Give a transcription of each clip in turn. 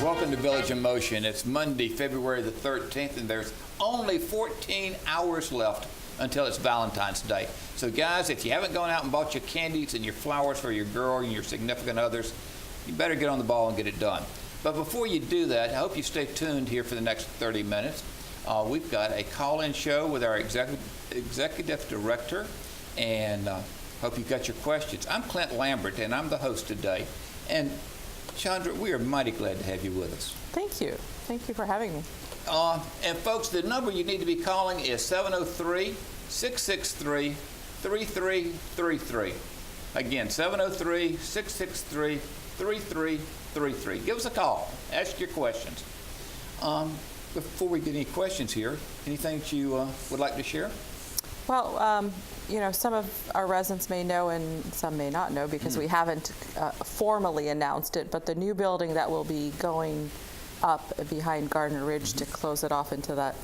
Welcome to Village in Motion. It's Monday, February the 13th, and there's only 14 hours left until it's Valentine's Day. So guys, if you haven't gone out and bought your candies and your flowers for your girl and your significant others, you better get on the ball and get it done. But before you do that, I hope you stay tuned here for the next 30 minutes. We've got a call-in show with our executive director, and hope you got your questions. I'm Clint Lambert, and I'm the host today. And Chandra, we are mighty glad to have you with us. Thank you. Thank you for having me. And folks, the number you need to be calling is 703-663-3333. Again, 703-663-3333. Give us a call. Ask your questions. Before we get any questions here, anything that you would like to share? Well, some of our residents may know and some may not know because we haven't formally announced it, but the new building that will be going up behind Gardner Ridge to close it off into that,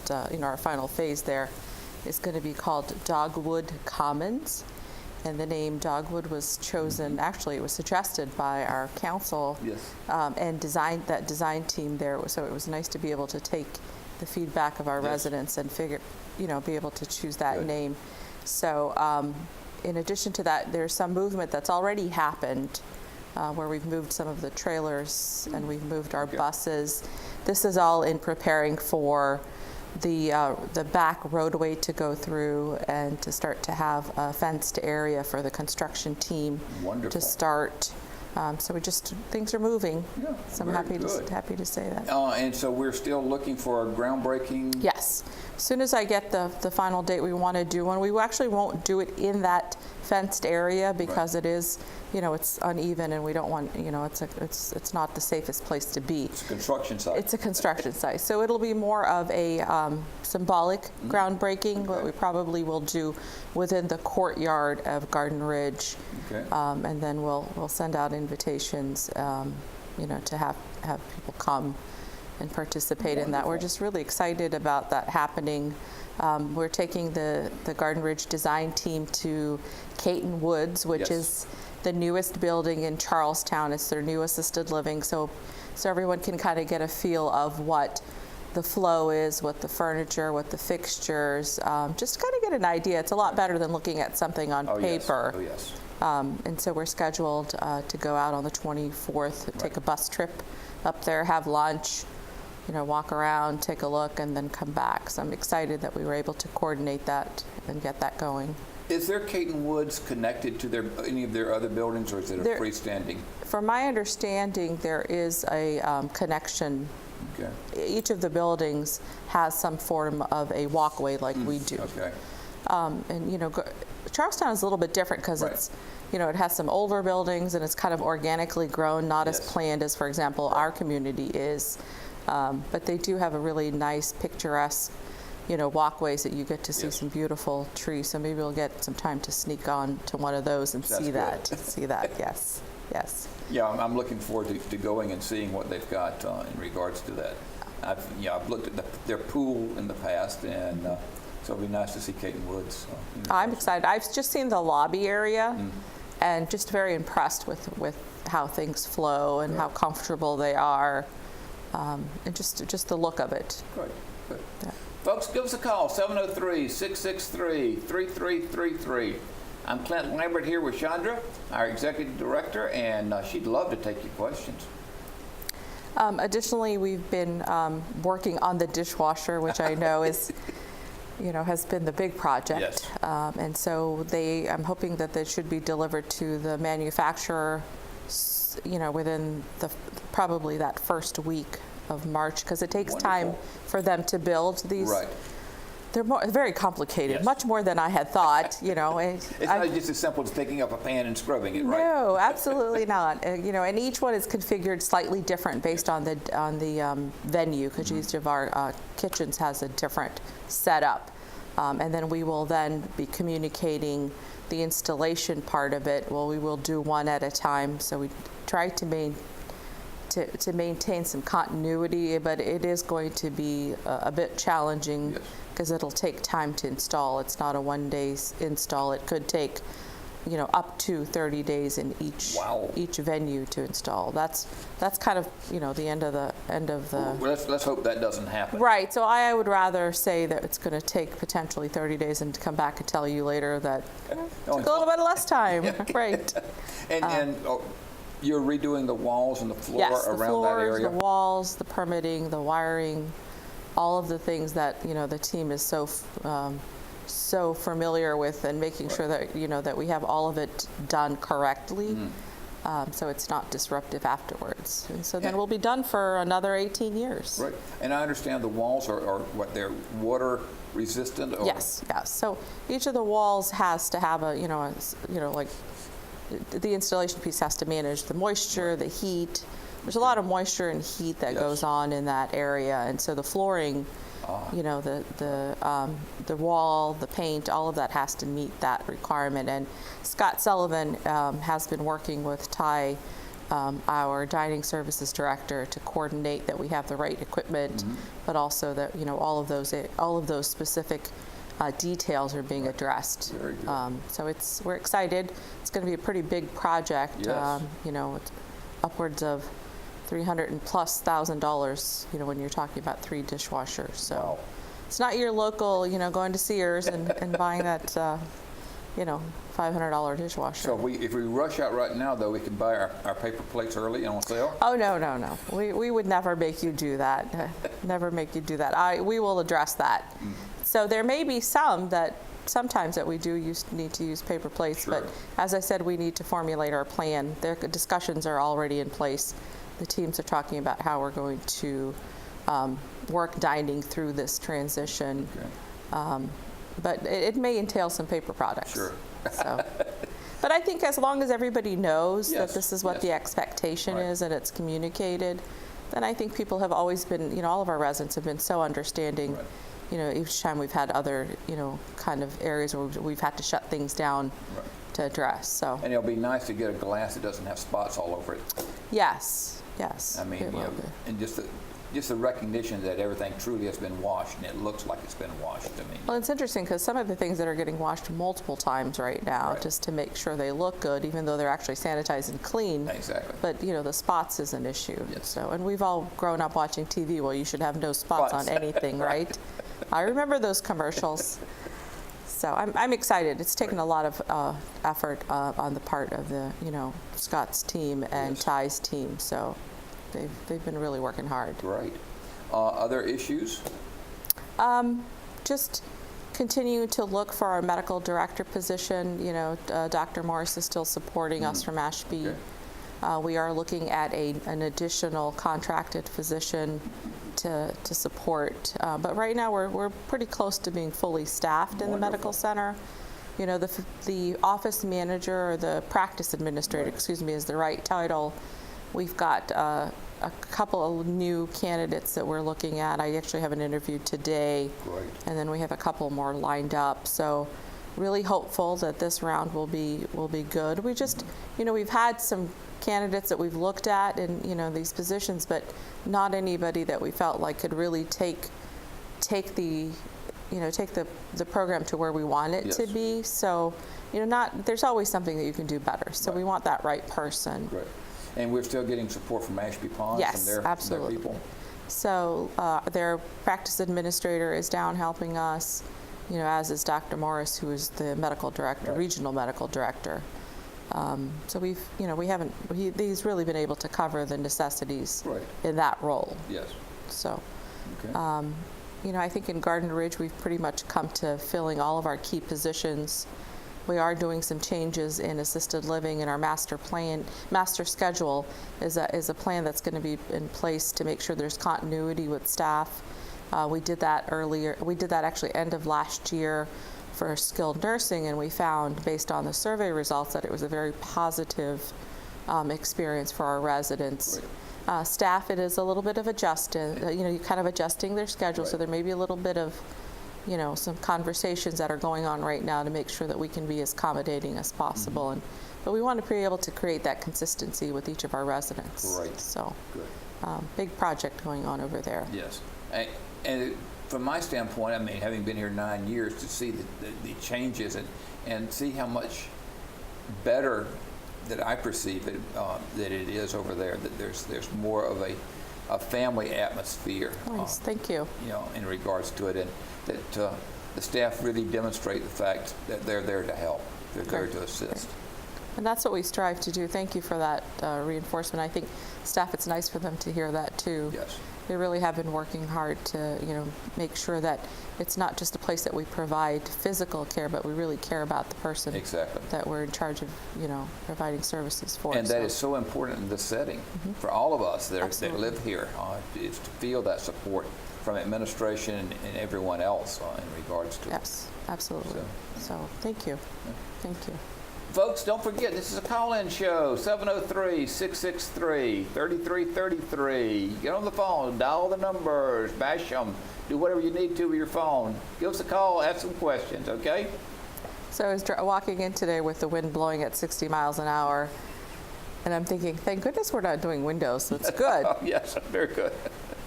our final phase there is going to be called Dogwood Commons. And the name Dogwood was chosen, actually it was suggested by our council. Yes. And that design team there. So it was nice to be able to take the feedback of our residents and be able to choose that name. So in addition to that, there's some movement that's already happened where we've moved some of the trailers and we've moved our buses. This is all in preparing for the back roadway to go through and to start to have a fenced area for the construction team to start. So things are moving. Yeah, so I'm happy to say that. And so we're still looking for a groundbreaking? Yes. As soon as I get the final date, we want to do one. We actually won't do it in that fenced area because it is, it's uneven and we don't want, it's not the safest place to be. It's a construction site. It's a construction site. So it'll be more of a symbolic groundbreaking, what we probably will do within the courtyard of Garden Ridge. Okay. And then we'll send out invitations, to have people come and participate in that. We're just really excited about that happening. We're taking the Garden Ridge design team to Caton Woods, which is the newest building in Charlestown. It's their new assisted living, so everyone can kind of get a feel of what the flow is, what the furniture, what the fixtures, just kind of get an idea. It's a lot better than looking at something on paper. Oh, yes. And so we're scheduled to go out on the 24th, take a bus trip up there, have lunch, walk around, take a look, and then come back. So I'm excited that we were able to coordinate that and get that going. Is there Caton Woods connected to any of their other buildings, or is it a freestanding? From my understanding, there is a connection. Okay. Each of the buildings has some form of a walkway like we do. Okay. And Charlestown is a little bit different because it's, it has some older buildings and it's kind of organically grown, not as planned as, for example, our community is. But they do have a really nice, picturesque, walkways that you get to see some beautiful trees. So maybe we'll get some time to sneak on to one of those and see that. Yes. Yes. Yeah, I'm looking forward to going and seeing what they've got in regards to that. I've looked at their pool in the past, and so it'll be nice to see Caton Woods. I'm excited. I've just seen the lobby area, and just very impressed with how things flow and how comfortable they are, and just the look of it. Great. Good. Yeah. Folks, give us a call, 703-663-3333. I'm Clint Lambert here with Chandra, our executive director, and she'd love to take your questions. Additionally, we've been working on the dishwasher, which I know is, has been the big project. Yes. And so I'm hoping that they should be delivered to the manufacturer, within probably that first week of March, because it takes time for them to build these. Right. They're very complicated, much more than I had thought. It's not just as simple as picking up a pan and scrubbing it, right? No, absolutely not. And each one is configured slightly different based on the venue, because each of our kitchens has a different setup, and then we will then be communicating the installation part of it. Well, we will do one at a time, so we try to maintain some continuity, but it is going to be a bit challenging because it'll take time to install. It's not a one-day install. It could take up to 30 days in Wow. each venue to install. That's kind of, the end of the. Well, let's hope that doesn't happen. Right. So I would rather say that it's going to take potentially 30 days and to come back and tell you later that it took a little bit less time. Right. And you're redoing the walls and the floor Yes, the around floors, that area? the walls, the permitting, the wiring, all of the things that, the team is so familiar with, and making sure that, that we have all of it done correctly. So it's not disruptive afterwards. And so then we'll be done for another 18 years. Right. And I understand the walls are what, they're water resistant? Or? Yes. So each of the walls has to have like the installation piece has to manage the moisture, the heat. There's a lot of moisture and heat that goes on in that area, and so the flooring, the wall, the paint, all of that has to meet that requirement. And Scott Sullivan has been working with Ty, our dining services director, to coordinate that we have the right equipment, but also that all of those specific details are being addressed. Very good. So we're excited. It's going to be a pretty big project. Yes. It's upwards of $300,000+, when you're talking about 3 dishwashers. So Wow. it's not your local, going to Sears and buying that, $500 dishwasher. So if we rush out right now, though, we can buy our paper plates early and on sale? Oh, no. We would never make you do that. Never make you do that. We will address that. So there may be sometimes that we do need to use paper plates, Sure. but as I said, we need to formulate our plan. Their discussions are already in place. The teams are talking about how we're going to work dining through this transition. Okay. But it may entail some paper products. Sure. So, but I think as long as everybody knows that Yes, this is what yes. the expectation Right. is and it's communicated, then I think people have always been, all of our residents have been so understanding. Right. Each time we've had other, kind of areas where we've had to shut things down Right. to address. So And it'll be nice to get a glass that doesn't have spots all over it. yes. I mean, it will be. and just the recognition that everything truly has been washed and it looks like it's been washed. I mean, Well, it's interesting because some of the things that are getting washed multiple times right now, Right. just to make sure they look good, even though they're actually sanitized and clean. Exactly. But the spots is an issue. Yes. So, and we've all grown up watching TV. Well, you should have no spots on anything, right? I remember those commercials. So I'm excited. It's taken a lot of effort on the part of the Scott's team and Yes. Ty's team. So they've been really working hard. Great. Other issues? Just continue to look for our medical director position. Dr. Morris is still supporting us from Ashby. Okay. We are looking at an additional contracted physician to support. But right now we're pretty close to being fully staffed in the medical center. The office manager or the practice administrator, is the right title. We've got a couple of new candidates that we're looking at. I actually have an interview today. Great. And then we have a couple more lined up. So really hopeful that this round will be good. We just, we've had some candidates that we've looked at in, these positions, but not anybody that we felt like could really take the program to where we want it to Yes. be. So, there's always something that you can do better. So we want that right person. Great. And we're still getting support from Ashby Ponds Yes, and their absolutely. people? So their practice administrator is down helping us, as is Dr. Morris, who is the medical director, Right. regional medical director. So he's really been able to cover the necessities Right. in that role. Yes. So, Okay. I think in Garden Ridge, we've pretty much come to filling all of our key positions. We are doing some changes in assisted living, and our master schedule is a plan that's going to be in place to make sure there's continuity with staff. We did that earlier. We did that actually end of last year for skilled nursing, and we found, based on the survey results, that it was a very positive experience for our residents. Staff, it is a little bit of adjusting, you're kind of adjusting their schedule, so Right. there may be a little bit of some conversations that are going on right now to make sure that we can be as accommodating as possible. But we want to be able to create that consistency with each of our residents. Right. So, Good. big project going on over there. Yes. And from my standpoint, I mean, having been here 9 years, to see the changes and see how much better that I perceive it that it is over there. That there's more of a family atmosphere. Nice, thank you. You know, in regards to it, and that the staff really demonstrate the fact that they're there to help. They're there to assist. And that's what we strive to do. Thank you for that reinforcement. I think staff, it's nice for them to hear that too. Yes. They really have been working hard to, make sure that it's not just a place that we provide physical care, but we really care about the person Exactly. that we're in charge of, providing services for. And that is so important in this setting for all of us that live here, is to feel that support from administration and everyone else in regards to it. Yes, absolutely. So thank you. Thank you. Folks, don't forget, this is a call-in show, 703-663-3333. Get on the phone, dial the numbers, bash them, do whatever you need to with your phone. Give us a call, ask some questions, okay? So I was walking in today with the wind blowing at 60 miles an hour, and I'm thinking, thank goodness we're not doing windows, so it's good. Yes, very good.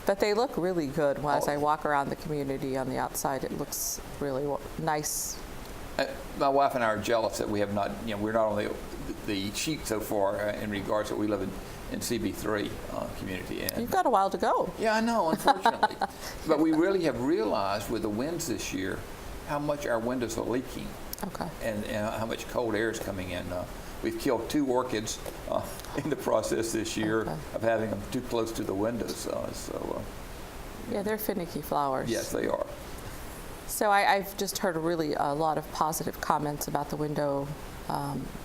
But they look really good as I walk around the community on the outside. It looks really nice. My wife and I are jealous that we have not, we're not on the sheet so far in regards to we live in CB3 community. And You've got a while to go. Yeah, I know, unfortunately. But we really have realized with the winds this year how much our windows are leaking. Okay. And how much cold air is coming in. We've killed 2 orchids in the process this year of having them too close to the windows. Yeah, they're finicky flowers. Yes, they are. So I've just heard a lot of positive comments about the window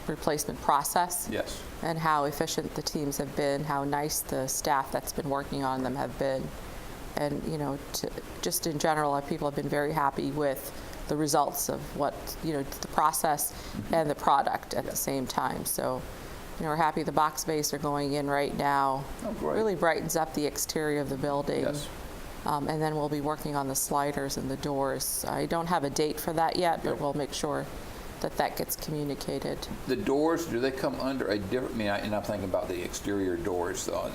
replacement process. Yes. And how efficient the teams have been, how nice the staff that's been working on them have been. And, just in general, people have been very happy with the results of what, the process and the product at the same time. So, we're happy the box bays are going in right now. Oh, great. Really brightens up the exterior of the building. Yes. And then we'll be working on the sliders and the doors. I don't have a date for that yet, but we'll make sure that gets communicated. The doors, do they come under a different, and I'm thinking about the exterior doors, the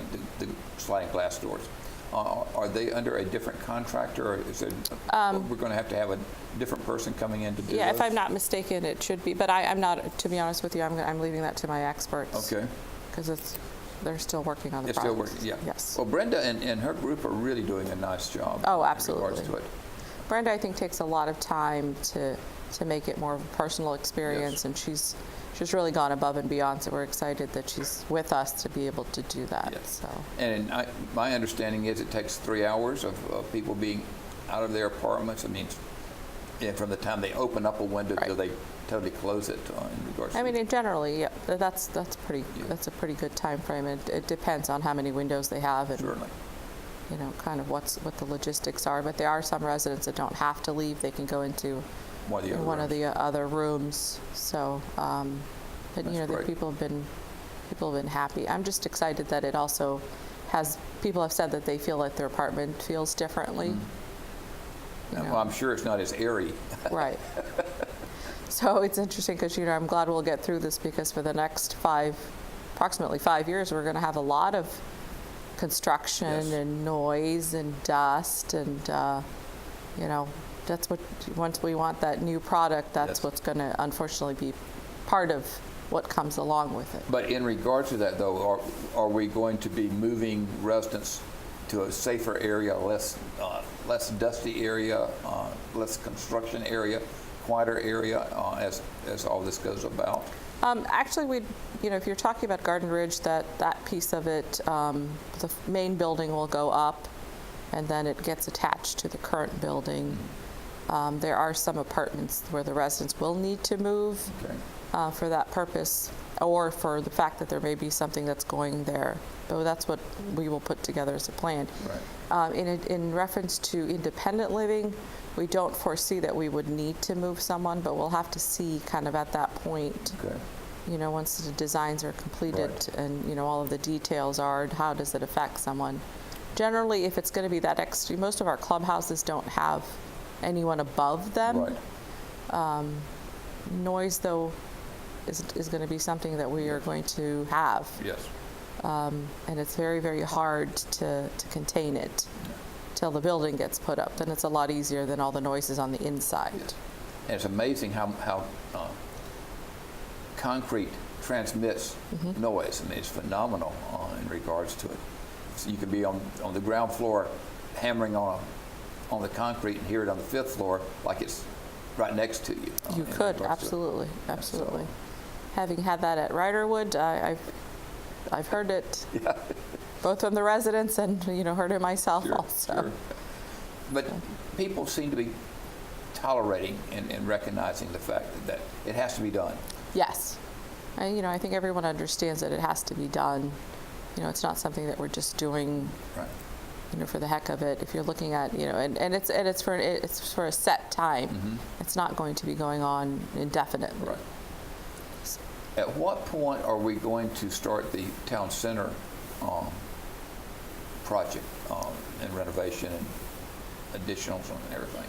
sliding glass doors. Are they under a different contractor, or is it, we're going to have a different person coming in to do Yeah, those? if I'm not mistaken, it should be. But I'm not, to be honest with you, I'm leaving that to my experts. Okay. Because they're still working on the They're project. still working, yeah. Yes. Well, Brenda and her group are really doing a nice job. Oh, In absolutely. regards to it. Brenda, I think, takes a lot of time to make it more of a personal experience, Yes. and she's really gone above and beyond, so we're excited that she's with us to be able to do that. Yes. So. And my understanding is it takes 3 hours of people being out of their apartments. And from the time they open up a window till they totally close it in regards to And generally, yeah, that's a pretty good time frame. It depends on how many windows they have and Certainly. kind of what the logistics are. But there are some residents that don't have to leave; they can go into one of the other rooms. So, but That's great. people have been happy. I'm just excited that it also people have said that they feel like their apartment feels differently. Well, I'm sure it's not as airy. Right. So it's interesting because, I'm glad we'll get through this, because for the next approximately 5 years, we're going to have a lot of construction Yes. and noise and dust. And, that's once we want that new product, that's Yes. what's going to unfortunately be part of what comes along with it. But in regards to that, though, are we going to be moving residents to a safer area, less dusty area, less construction area, quieter area as all this goes about? Actually, if you're talking about Garden Ridge, that piece of it, the main building will go up, and then it gets attached to the current building. There are some apartments where the residents will need to move for that purpose, or for the fact that there may be something that's going there. So that's what we will put together as a plan. Right. In reference to independent living, we don't foresee that we would need to move someone, but we'll have to see kind of at that point. Okay. Once the designs are completed, Right. and all of the details are, how does it affect someone? Generally, if it's going to be that extreme, most of our clubhouses don't have anyone above them. Right. Noise, though, is going to be something that we are going to have. Yes. And it's very, very hard to contain it till the building gets put up. Then it's a lot easier than all the noises on the inside. And it's amazing how concrete transmits noise. I mean, it's phenomenal in regards to it. So you could be on the ground floor hammering on the concrete and hear it on the 5th floor like it's right next to you. You could, absolutely, absolutely. Having had that at Riderwood, I've heard it both from the residents and heard it myself also. Sure. But people seem to be tolerating and recognizing the fact that it has to be done. Yes. I think everyone understands that it has to be done. It's not something that we're just doing, for the heck of it. If you're looking at, and it's for a set time. It's not going to be going on indefinitely. Right. At what point are we going to start the town center project and renovation and additionals and everything?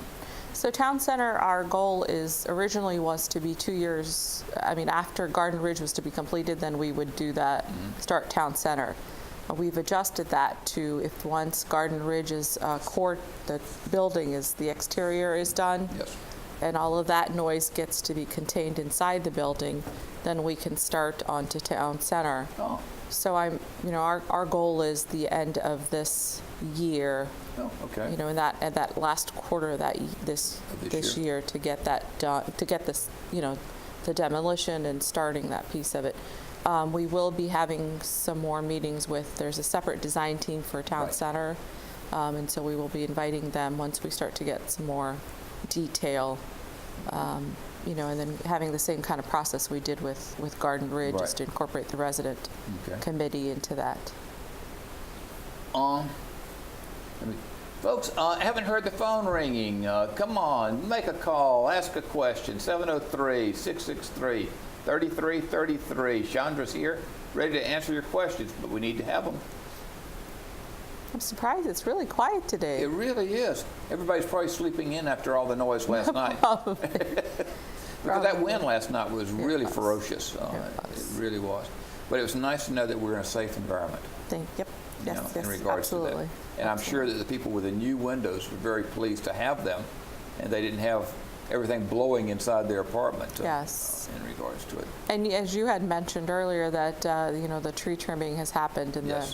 So Town Center, our goal originally was to be 2 years. After Garden Ridge was to be completed, then we would do that, start Town Center. We've adjusted that to if once Garden Ridge is the building the exterior is done, and all of that noise gets to be contained inside the building, then we can start on to Town Center. Oh. So our goal is the end of this year. Oh, okay. In that last quarter of this year to get that done, to get this, the demolition and starting that piece of it. We will be having some more meetings there's a separate design team for Town Center, and so we will be inviting them once we start to get some more detail, and then having the same kind of process we did with Garden Ridge, just to incorporate the resident committee into that. Folks, I haven't heard the phone ringing. Come on, make a call, ask a question. 703-663-3333. Chandra's here, ready to answer your questions, but we need to have them. I'm surprised it's really quiet today. It really is. Everybody's probably sleeping in after all the noise last night. Because that wind last night was really ferocious. It really was. But it was nice to know that we're in a safe environment. Yes, in regards absolutely. to that. And I'm sure that the people with the new windows were very pleased to have them, and they didn't have everything blowing inside their apartment. In regards to it. And as you had mentioned earlier, that the tree trimming has happened in the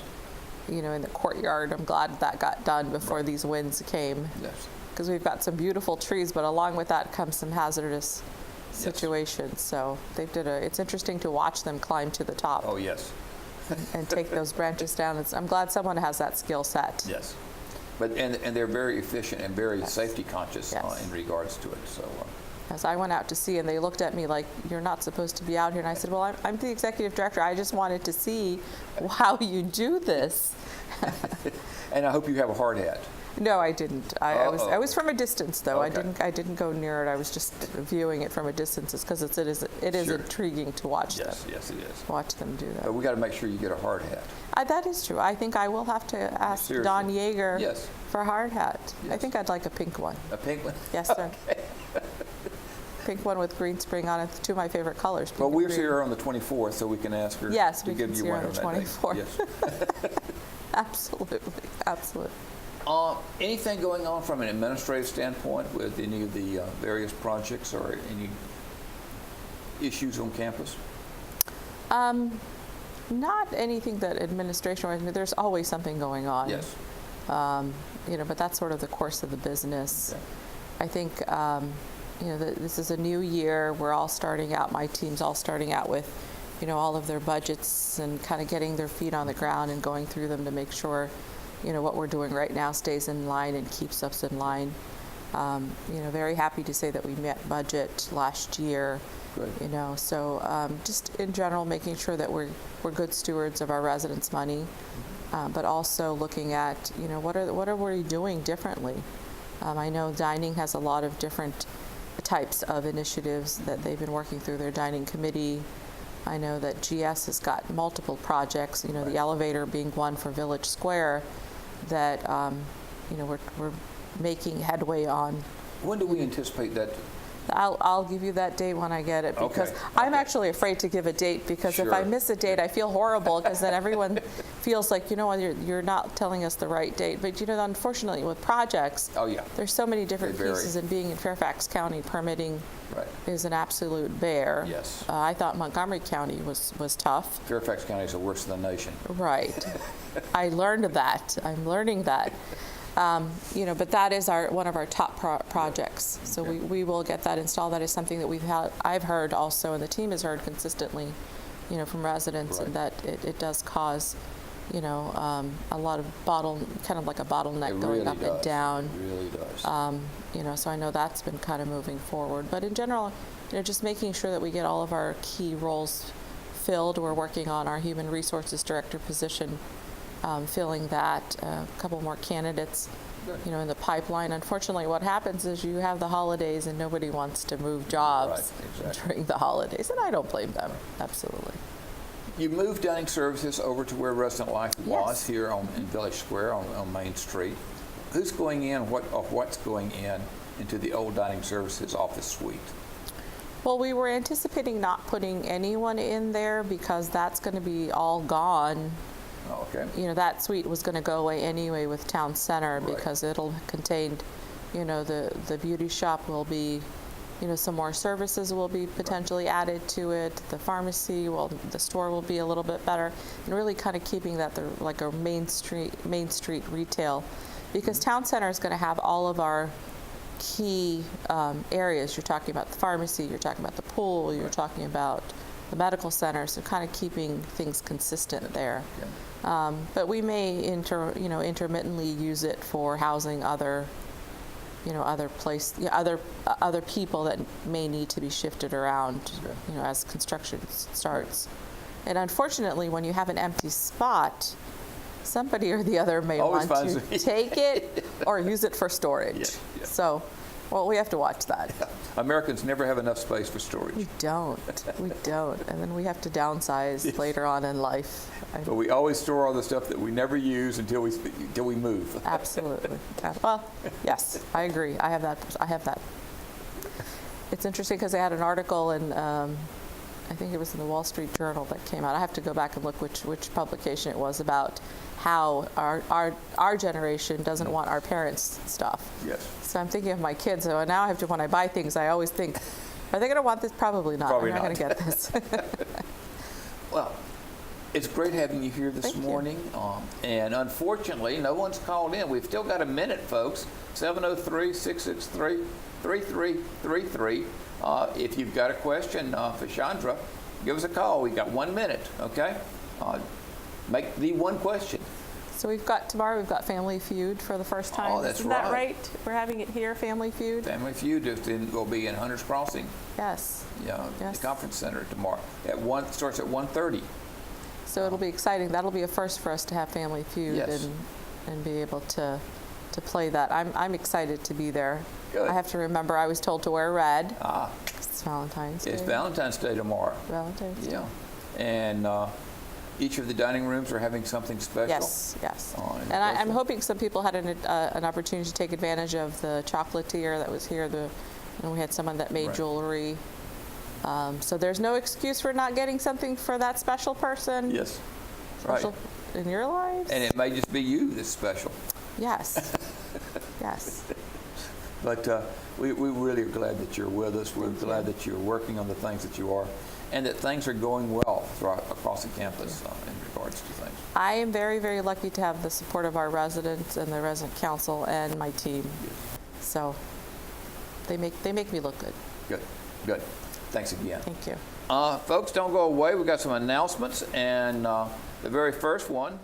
in the courtyard. I'm glad that got done before these winds came. Yes. Because we've got some beautiful trees, but along with that comes some hazardous situations. So it's interesting to watch them climb to the top. Oh yes. And take those branches down. I'm glad someone has that skill set. Yes. But and they're very efficient and very safety conscious in regards to it. So. As I went out to see, and they looked at me like, "You're not supposed to be out here." And I said, "Well, I'm the executive director. I just wanted to see how you do this." And I hope you have a hard hat. No, I didn't. I was from a distance, though. Okay. I didn't go near it. I was just viewing it from a distance, because it is intriguing to watch them. Yes, it is. Watch them do that. But we got to make sure you get a hard hat. That is true. I think I will have to ask Don Yeager for a hard hat. Yes. I think I'd like a pink one. A pink one? Yes, sir. Okay. Pink one with green spring on it. Two of my favorite colors. Well, we're here on the 24th, so we can ask her to give you one on that day. Yes, we can see her on the 24th. Yes. Absolutely. Anything going on from an administrative standpoint with any of the various projects or any issues on campus? Not anything that administration. There's always something going on. Yes. But that's sort of the course of the business. Okay. I think this is a new year. We're all starting out. My team's all starting out with, all of their budgets and kind of getting their feet on the ground and going through them to make sure, what we're doing right now stays in line and keeps us in line. Very happy to say that we met budget last year. Good. So just in general, making sure that we're good stewards of our residents' money, but also looking at, what are we doing differently? I know dining has a lot of different types of initiatives that they've been working through their dining committee. I know that GS has got multiple projects, the elevator being one for Village Square that, we're making headway on. When do we anticipate that? I'll give you that date when I get it, because I'm actually afraid to give a date, because if I miss a date, I feel horrible, because then everyone feels like, you know what, you're not telling us the right date. But, you know, unfortunately, with projects, Oh, yeah. there's so many different They vary. pieces, and being in Fairfax County, permitting Right. is an absolute bear. Yes. I thought Montgomery County was tough. Fairfax County is the worst in the nation. Right. I learned that. I'm learning that. You know, but that is one of our top projects. So Okay. we will get that installed. That is something that I've heard also, and the team has heard consistently, you know, from residents, Right. and that it does cause, you know, a lot of kind of like a bottleneck It going really up does. and down. It really does. You know, so I know that's been kind of moving forward. But in general, you know, just making sure that we get all of our key roles filled. We're working on our Human Resources Director position, filling that. A couple more candidates, Good. you know, in the pipeline. Unfortunately, what happens is you have the holidays and nobody wants to move jobs Right, exactly. during the holidays, and I don't blame them. Absolutely. You moved dining services over to where Resident Life was, Yes. here in Village Square on Main Street. Who's going in, what's going into the old dining services office suite? Well, we were anticipating not putting anyone in there because that's going to be all gone. Oh, okay. You know, that suite was going to go away anyway with Town Center, Right. because it'll contain, you know, the beauty shop will be, you know, some more services will be potentially added to it. The pharmacy, well, the store will be a little bit better, and really kind of keeping that like a Main Street retail, because Town Center is going to have all of our key areas. You're talking about the pharmacy, you're talking about the pool, you're talking about the medical center, so kind of keeping things consistent there. Yeah. But we may intermittently use it for housing other other people that may need to be shifted around, Okay. you know, as construction starts. And unfortunately, when you have an empty spot, somebody or the other may Always want finds to a- take it or use it for storage. Yeah, yeah. So, well, we have to watch that. Americans never have enough space for storage, We don't. And then we have to downsize later on in life. but we always store all the stuff that we never use until we move. Absolutely. Well, yes, I agree. I have that. It's interesting because I had an article in, I think it was in the Wall Street Journal that came out. I have to go back and look which publication it was, about how our generation doesn't want our parents' stuff. Yes. So I'm thinking of my kids. So now I have to, when I buy things, I always think, are they going to want this? Probably not. Probably I'm not not. going to get this. Well, it's great having you here this Thank you. morning. And unfortunately, no one's called in. We've still got a minute, folks. 703-663-3333. If you've got a question for Chandra, give us a call. We've got 1 minute, okay? Make the one question. So tomorrow we've got Family Feud for the first time. Oh, that's Isn't that right. right? We're having it here, Family Feud? Family Feud will be in Hunters Crossing, Yes. the Yes. conference center tomorrow. Starts at 1:30. So it'll be exciting. That'll be a first for us to have Family Feud Yes. and be able to play that. I'm excited to be there. Good. I have to remember I was told to wear red. Ah, It's Valentine's Day. it's Valentine's Day tomorrow. Valentine's Day. Yeah. And each of the dining rooms are having something special. Yes. And And I'm also- hoping some people had an opportunity to take advantage of the chocolatier that was here. And we had someone that made Right. jewelry. So there's no excuse for not getting something for that special person. Yes. Right. Special in your lives. And it may just be you that's special. Yes. Yes. But we really are glad that you're with us. We're glad that you're working on the things that you are, and that things are going well across the campus in regards to things. I am very, very lucky to have the support of our residents and the resident council and my team. So they make me look good. Good. Thanks again. Thank you. Folks, don't go away. We've got some announcements, and the very first one